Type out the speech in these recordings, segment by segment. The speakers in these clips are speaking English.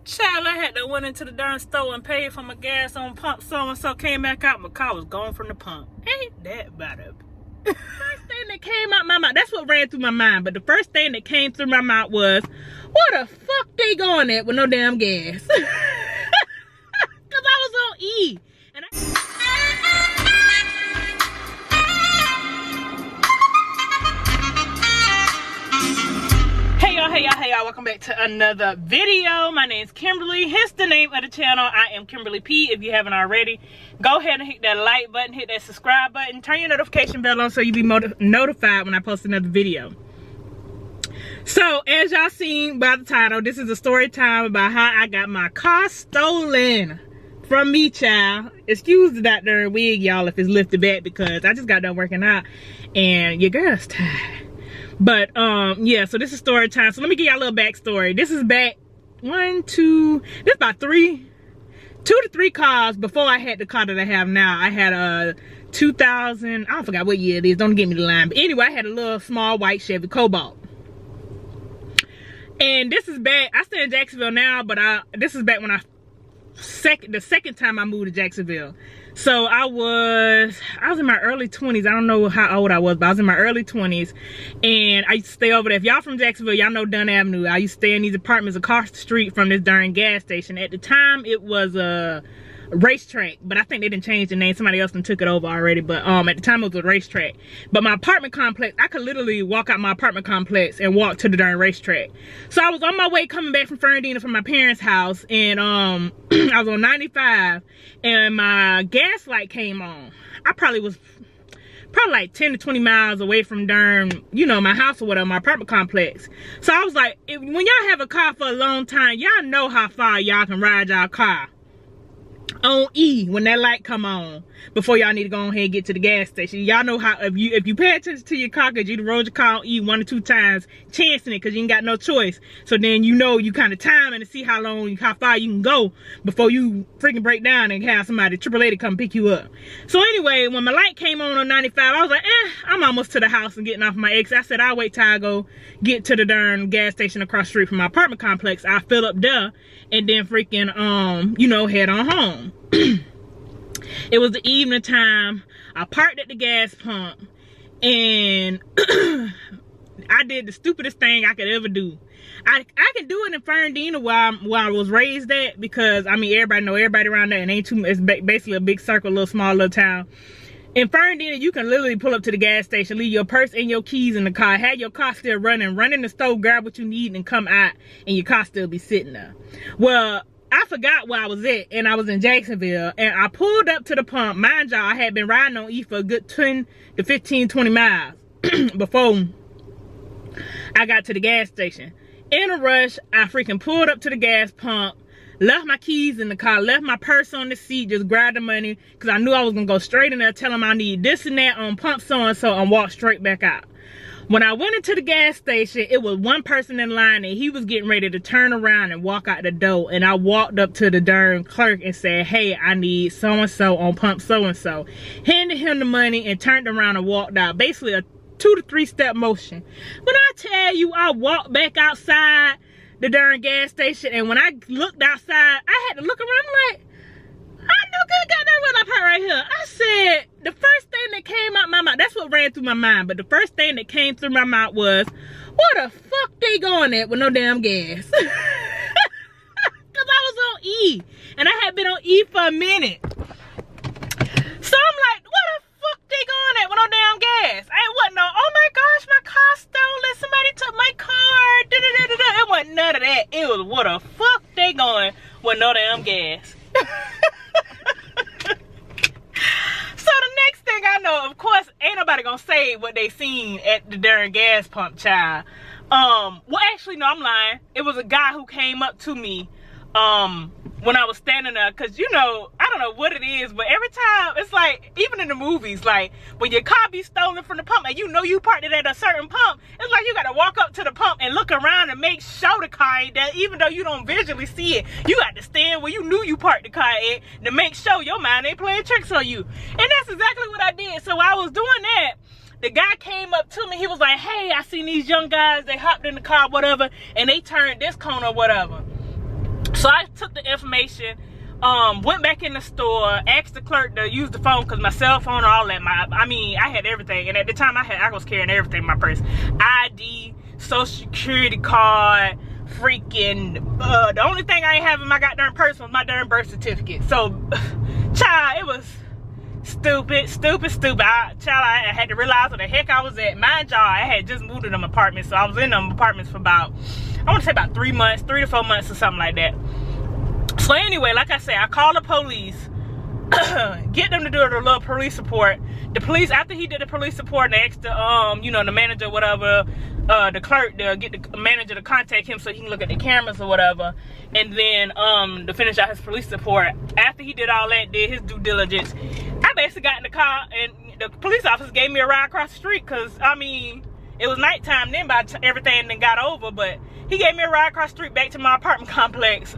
Child, I had to went into the darn store and paid for my gas on pump so came back out, my car was gone from the pump. Ain't that bad? The first thing that came out my mouth, that's what ran through my mind, but the first thing that came through my mouth was, where the fuck they going at with no damn gas? Cause I was on E. And Hey y'all, welcome back to another video. My name is Kimberly, hence the name of the channel. I am Kimberly P. If you haven't already, go ahead and hit that like button, hit that subscribe button, turn your notification bell on so you'll be notified when I post another video. So as y'all seen by the title, this is a story time about how I got my car stolen from me, child. Excuse the doctor wig, y'all, if it's lifted back, because I just got done working out and your girl's tired. But yeah, so this is story time. So let me give y'all a little backstory. This is back this about 2 to 3 cars before I had the car that I have now. I had a 2000, I forgot what year it is, don't get me the line, but anyway, I had a little small white Chevy Cobalt. And this is back, I stay in Jacksonville now, but this is back when the second time I moved to Jacksonville. So I was in my early 20s. I don't know how old I was, but I was in my early 20s, and I used to stay over there. If y'all from Jacksonville, y'all know Dunn Avenue. I used to stay in these apartments across the street from this darn gas station. At the time, it was a racetrack, but I think they didn't change the name. Somebody else done took it over already, but at the time it was a racetrack. But my apartment complex, I could literally walk out my apartment complex and walk to the darn racetrack. So I was on my way coming back from Fernandina from my parents' house, and I was on 95, and my gas light came on. I probably was like 10 to 20 miles away from darn, you know, my house or whatever, my apartment complex. So I was like, when y'all have a car for a long time, y'all know how far y'all can ride y'all car on E when that light come on before y'all need to go ahead and get to the gas station. Y'all know how, if you pay attention to your car, because you rode your car on E 1 or 2 times, chancing it because you ain't got no choice. So then you know you kind of timing to see how far you can go before you freaking break down and have somebody AAA to come pick you up. So anyway, when my light came on 95, I was like, I'm almost to the house and getting off my exit. I said I'll wait till I go get to the darn gas station across the street from my apartment complex. I'll fill up there and then freaking you know, head on home. It was the evening time. I parked at the gas pump, and I did the stupidest thing I could ever do. I can do it in Fernandina where I was raised at, because I mean everybody know everybody around there, and it's basically a big circle, small little town. In Fernandina, you can literally pull up to the gas station, leave your purse and your keys in the car, have your car still running, run in the store, grab what you need, and come out, and your car still be sitting there. Well, I forgot where I was at, and I was in Jacksonville, and I pulled up to the pump. Mind y'all, I had been riding on E for a good 10 to 15, 20 miles before I got to the gas station. In a rush, I freaking pulled up to the gas pump, left my keys in the car, left my purse on the seat, just grabbed the money, because I knew I was going to go straight in there, tell them I need this and that on pump so-and-so, and walk straight back out. When I went into the gas station, it was one person in line, and he was getting ready to turn around and walk out the door. And I walked up to the darn clerk and said, hey, I need so-and-so on pump so-and-so. Handed him the money and turned around and walked out. Basically a 2 to 3 step motion. When I tell you, I walked back outside the darn gas station, and when I looked outside, I had to look around. I'm like, I know good goddamn well I parked right here. I said, the first thing that came out my mouth, that's what ran through my mind, but the first thing that came through my mouth was, where the fuck they going at with no damn gas? Because I was on E, and I had been on E for a minute. So I'm like, where the fuck they going at with no damn gas? I wasn't no, oh my gosh, my car stolen, somebody took my car, da-da-da-da-da. It wasn't none of that. It was, where the fuck they going with no damn gas? So the next thing I know, of course, ain't nobody gonna say what they seen at the darn gas pump, child. Well, actually, no, I'm lying. It was a guy who came up to me when I was standing there, because, you know, I don't know what it is, but every time, it's like, even in the movies, like, when your car be stolen from the pump, and you know you parked it at a certain pump, it's like you gotta walk up to the pump and look around and make sure the car ain't there, even though you don't visually see it. You got to stand where you knew you parked the car at to make sure your mind ain't playing tricks on you. And that's exactly what I did. So while I was doing that, the guy came up to me. He was like, hey, I seen these young guys, they hopped in the car, whatever, and they turned this corner, whatever. So I took the information, went back in the store, asked the clerk to use the phone because my cell phone and all that. I had everything, and at the time I was carrying everything in my purse: ID, social security card, freaking. The only thing I ain't have in my goddamn purse was my darn birth certificate. So, child, it was stupid. I had to realize where the heck I was at. Mind y'all, I had just moved to them apartments, so I was in them apartments for about, I want to say about 3 months, 3 to 4 months or something like that. So anyway, like I said, I called the police, get them to do a little police report. The police, after he did the police report, they asked the, you know, the manager, whatever, the clerk, to get the manager to contact him so he can look at the cameras or whatever. And then, to finish out his police report, after he did all that, did his due diligence, I basically got in the car and the police officer gave me a ride across the street because, I mean, it was nighttime then by everything then got over, but he gave me a ride across the street back to my apartment complex.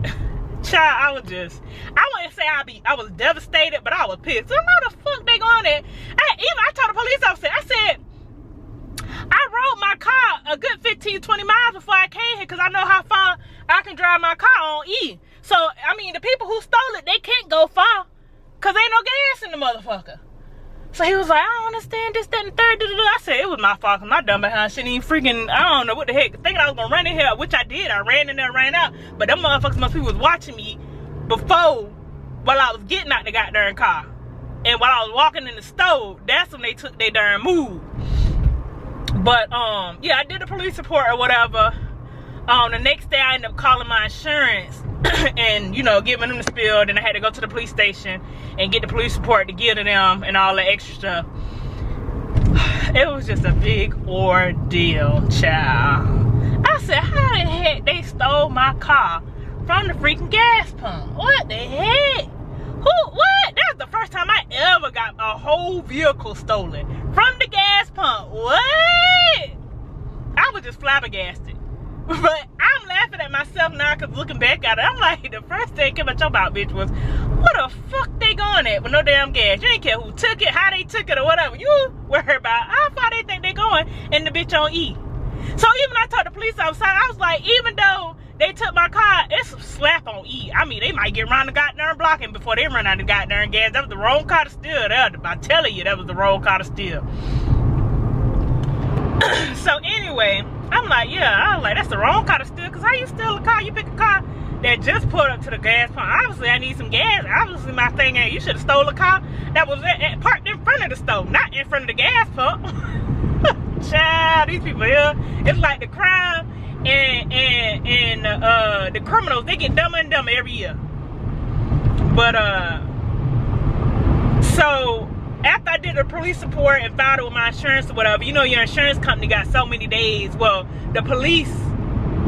Child, I wouldn't say I was devastated, but I was pissed. So I know the fuck they going at. I told the police officer, I said, I rode my car a good 15, 20 miles before I came here because I know how far I can drive my car on E. So, I mean, the people who stole it, they can't go far because ain't no gas in the motherfucker. So he was like, I don't understand this, that, and the third. I said, it was my fault because my dumb behind shouldn't even freaking, I don't know what the heck. Thinking I was going to run in here, which I did. I ran in there, ran out. But them motherfuckers must be was watching me before while I was getting out the goddamn car. And while I was walking in the store, that's when they took their darn move. But, yeah, I did a police report or whatever. The next day I ended up calling my insurance and, you know, giving them the spiel. Then I had to go to the police station and get the police report to give to them and all the extra stuff. It was just a big ordeal, child. I said, how the heck they stole my car from the freaking gas pump? What the heck? What? That's the first time I ever got a whole vehicle stolen from the gas pump. What? I was just flabbergasted. But I'm laughing at myself now because looking back at it, I'm like, the first thing came at your mouth, bitch, was, what the fuck they going at with no damn gas? You ain't care who took it, how they took it, or whatever. You worry about how far they think they going and the bitch on E. So even I told the police outside, I was like, even though they took my car, it's a slap on E. I mean, they might get around the goddamn block and before they run out of goddamn gas. That was the wrong car to steal. I'm telling you, that was the wrong car to steal. So anyway, I'm like, that's the wrong car to steal, because how you steal a car? You pick a car that just pulled up to the gas pump. Obviously, I need some gas. Obviously, my thing ain't, you should have stole a car that was parked in front of the stove, not in front of the gas pump. Child, these people here, it's like the crime and the criminals, they get dumber and dumber every year. But, so after I did a police report and filed it with my insurance or whatever, you know, your insurance company got so many days. Well, the police,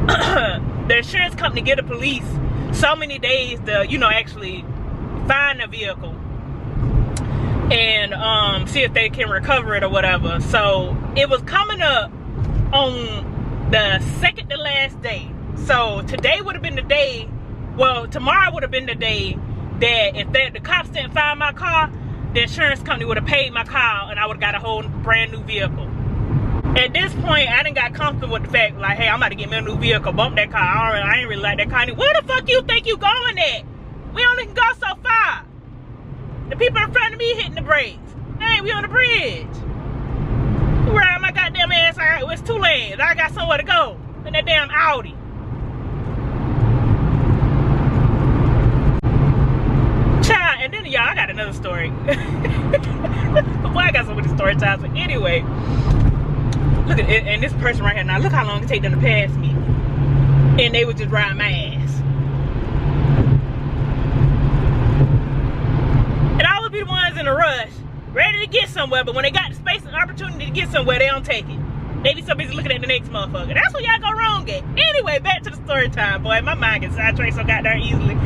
the insurance company get the police so many days to, you know, actually find the vehicle and see if they can recover it or whatever. So it was coming up on the second to last day. So today would have been the day, well, tomorrow would have been the day that if the cops didn't find my car, the insurance company would have paid my car and I would have got a whole brand new vehicle. At this point, I done got comfortable with the fact, like, hey, I'm about to get me a new vehicle, bump that car. I ain't really like that car. Where the fuck you think you going at? We only can go so far. The people in front of me hitting the brakes. Hey, we on the bridge. You ride my goddamn ass, it's 2 lanes. I got somewhere to go in that damn Audi. Child, and then y'all, I got another story. Boy, I got so many story times. But anyway, look at it, and this person right here now, look how long it take them to pass me. And they would just ride my ass. And I would be the ones in a rush, ready to get somewhere, but when they got the space and opportunity to get somewhere, they don't take it. They be so busy looking at the next motherfucker. That's where y'all go wrong at. Anyway, back to the story time, boy. My mind gets sidetracked so goddamn easily.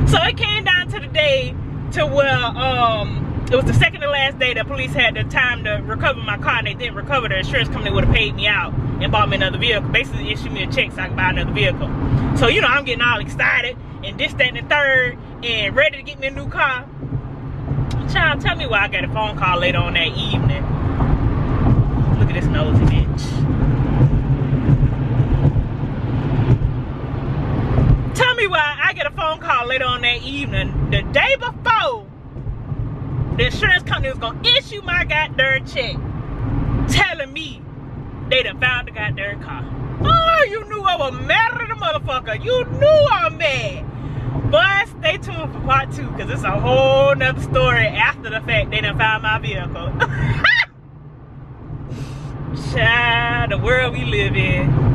So it came down to the day to where it was the second to last day that police had the time to recover my car, and they didn't recover. The insurance company would have paid me out and bought me another vehicle. Basically issued me a check so I could buy another vehicle. So, you know, I'm getting all excited and this, that, and the third and ready to get me a new car. Child, tell me why I got a phone call later on that evening. Look at this nosy bitch. Tell me why I get a phone phone call later on that evening, the day before the insurance company was gonna issue my goddamn check, telling me they done found the goddamn car. Oh, you knew I was mad at the motherfucker. You knew I was mad. But stay tuned for part 2, because it's a whole nother story after the fact they done found my vehicle. Child, the world we live in.